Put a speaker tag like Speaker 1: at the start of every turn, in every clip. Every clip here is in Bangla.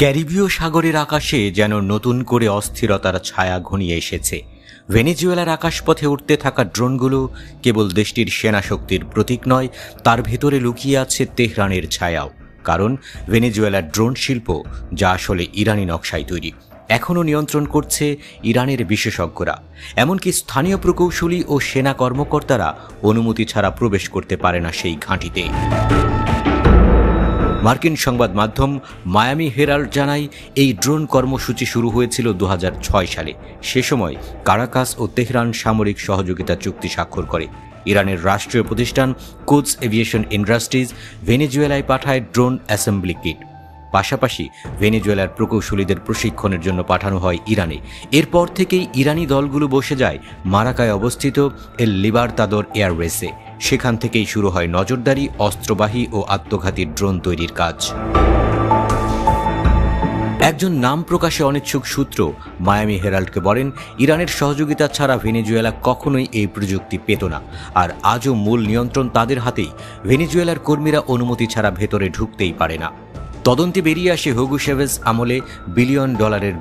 Speaker 1: ক্যারিবীয় সাগরের আকাশে যেন নতুন করে অস্থিরতার ছায়া ঘনিয়ে এসেছে। ভেনেজুয়েলার আকাশপথে উঠতে থাকা ড্রোনগুলো কেবল দেশটির সেনাশক্তির প্রতীক নয়, তার ভেতরে লুকিয়ে আছে তেহরানের ছায়াও। কারণ ভেনেজুয়েলার ড্রোন শিল্প, যা আসলে ইরানি নকশায় তৈরি, এখনও নিয়ন্ত্রণ করছে ইরানের বিশেষজ্ঞরা। এমনকি স্থানীয় প্রকৌশলী ও সেনা কর্মকর্তারা অনুমতি ছাড়া প্রবেশ করতে পারে না সেই ঘাঁটিতে। মার্কিন সংবাদ মাধ্যম মায়ামি হেরাল্ড জানায়, এই ড্রোন কর্মসূচি শুরু হয়েছিল 2006 সালে। সে সময় কারাকাস ও তেহরান সামরিক সহযোগিতা চুক্তি স্বাক্ষর করে। ইরানের রাষ্ট্রীয় প্রতিষ্ঠান কোদস এভিয়েশন ইন্ডাস্ট্রিজ ভেনেজুয়েলায় পাঠায় ড্রোন অ্যাসেম্বলি কিট। পাশাপাশি ভেনেজুয়েলার প্রকৌশলীদের প্রশিক্ষণের জন্য পাঠানো হয় ইরানে। এরপর থেকেই ইরানি দলগুলো বসে যায় মারাকায় অবস্থিত এল লিবারতাদোর এয়ারবেসে। সেখান থেকেই শুরু হয় নজরদারি, অস্ত্রবাহী ও আত্মঘাতী ড্রোন তৈরির কাজ। একজন নাম প্রকাশে অনিচ্ছুক সূত্র মায়ামি হেরাল্ডকে বলেন, ইরানের সহযোগিতা ছাড়া ভেনেজুয়েলা কখনোই এই প্রযুক্তি পেত না, আর আজও মূল নিয়ন্ত্রণ তাদের হাতেই। ভেনেজুয়েলার কর্মীরা অনুমতি ছাড়া ভেতরে ঢুকতেই পারে না। তদন্তে বেরিয়ে আসে, হুগো চ্যাভেজ আমলে $1 বিলিয়ন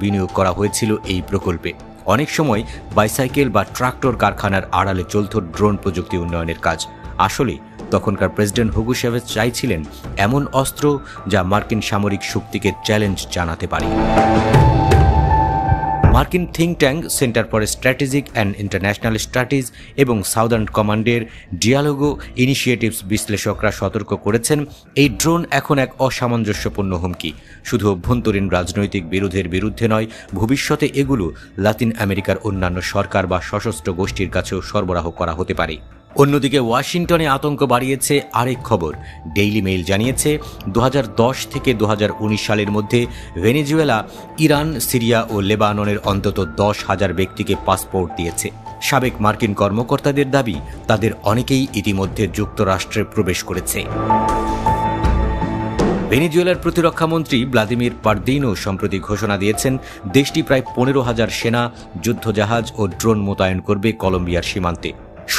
Speaker 1: বিনিয়োগ করা হয়েছিল এই প্রকল্পে। অনেক সময় বাইসাইকেল বা ট্রাক্টর কারখানার আড়ালে চলত ড্রোন প্রযুক্তি উন্নয়নের কাজ। আসলে তখনকার প্রেসিডেন্ট হুগো চ্যাভেজ চাইছিলেন এমন অস্ত্র যা মার্কিন সামরিক শক্তিকে চ্যালেঞ্জ জানাতে পারে। মার্কিন think tank centre for strategic and international studies এবং সাউদার্ন কমান্ডের ডিয়ালোগো ইনিশিয়েটিভস বিশ্লেষকরা সতর্ক করেছেন, এই ড্রোন এখন এক অসামঞ্জস্যপূর্ণ হুমকি। শুধু অভ্যন্তরীণ রাজনৈতিক বিরোধের বিরুদ্ধে নয়, ভবিষ্যতে এগুলো লাতিন আমেরিকার অন্যান্য সরকার বা সশস্ত্র গোষ্ঠীর কাছেও সরবরাহ করা হতে পারে। অন্যদিকে ওয়াশিংটনে আতঙ্ক বাড়িয়েছে আরেক খবর। ডেইলি মেইল জানিয়েছে, 2010 থেকে 2019 সালের মধ্যে ভেনেজুয়েলা ইরান, সিরিয়া ও লেবাননের অন্তত 10,000 ব্যক্তিকে পাসপোর্ট দিয়েছে। সাবেক মার্কিন কর্মকর্তাদের দাবি, তাদের অনেকেই ইতিমধ্যে যুক্তরাষ্ট্রে প্রবেশ করেছে। ভেনেজুয়েলার প্রতিরক্ষামন্ত্রী ভ্লাদিমির পারদিনো সম্প্রতি ঘোষণা দিয়েছেন, দেশটি প্রায় 15,000 সেনা, যুদ্ধজাহাজ ও ড্রোন মোতায়েন করবে কলম্বিয়ার সীমান্তে।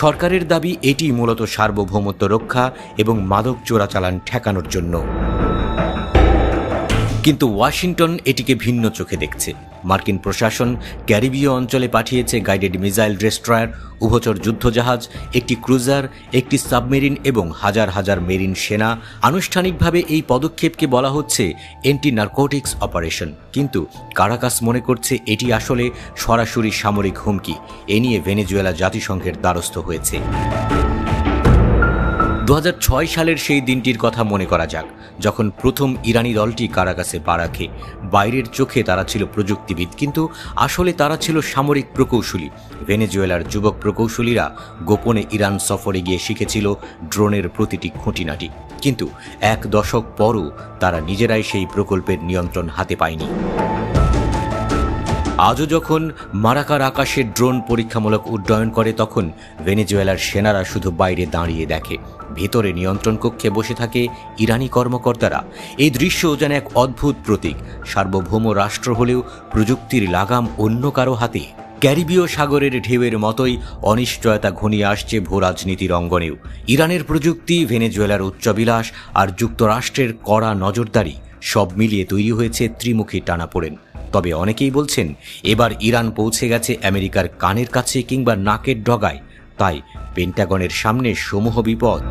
Speaker 1: সরকারের দাবি, এটি মূলত সার্বভৌমত্ব রক্ষা এবং মাদক চোরাচালান ঠেকানোর জন্য। কিন্তু ওয়াশিংটন এটিকে ভিন্ন চোখে দেখছে। মার্কিন প্রশাসন ক্যারিবীয় অঞ্চলে পাঠিয়েছে গাইডেড মিসাইল ডেস্ট্রয়ার, উভচর যুদ্ধজাহাজ, একটি ক্রুজার, একটি সাবমেরিন এবং হাজার হাজার মেরিন সেনা। আনুষ্ঠানিকভাবে এই পদক্ষেপকে বলা হচ্ছে অ্যান্টি নার্কোটিক্স অপারেশন, কিন্তু কারাকাস মনে করছে এটি আসলে সরাসরি সামরিক হুমকি। এ নিয়ে ভেনেজুয়েলা জাতিসংঘের দ্বারস্থ হয়েছে। 2006 সালের সেই দিনটির কথা মনে করা যাক, যখন প্রথম ইরানি দলটি কারাকাসে পা রাখে। বাইরের চোখে তারা ছিল প্রযুক্তিবিদ, কিন্তু আসলে তারা ছিল সামরিক প্রকৌশলী। ভেনেজুয়েলার যুবক প্রকৌশলীরা গোপনে ইরান সফরে গিয়ে শিখেছিল ড্রোনের প্রতিটি খুঁটিনাটি। কিন্তু এক দশক পরও তারা নিজেরাই সেই প্রকল্পের নিয়ন্ত্রণ হাতে পায়নি। আজও যখন মারাকার আকাশে ড্রোন পরীক্ষামূলক উড্ডয়ন করে, তখন ভেনেজুয়েলার সেনারা শুধু বাইরে দাঁড়িয়ে দেখে। ভেতরে নিয়ন্ত্রণ কক্ষে বসে থাকে ইরানি কর্মকর্তারা। এই দৃশ্য যেন এক অদ্ভুত প্রতীক। সার্বভৌম রাষ্ট্র হলেও প্রযুক্তির লাগাম অন্য কারো হাতে। ক্যারিবীয় সাগরের ঢেউয়ের মতোই অনিশ্চয়তা ঘনিয়ে আসছে ভূরাজনীতির অঙ্গনেও। ইরানের প্রযুক্তি, ভেনেজুয়েলার উচ্চাভিলাষ আর যুক্তরাষ্ট্রের কড়া নজরদারি, সব মিলিয়ে তৈরি হয়েছে ত্রিমুখী টানাপোড়েন। তবে অনেকেই বলছেন, এবার ইরান পৌঁছে গেছে আমেরিকার কানের কাছে কিংবা নাকের ডগায়। তাই পেন্টাগনের সামনে সমূহ বিপদ।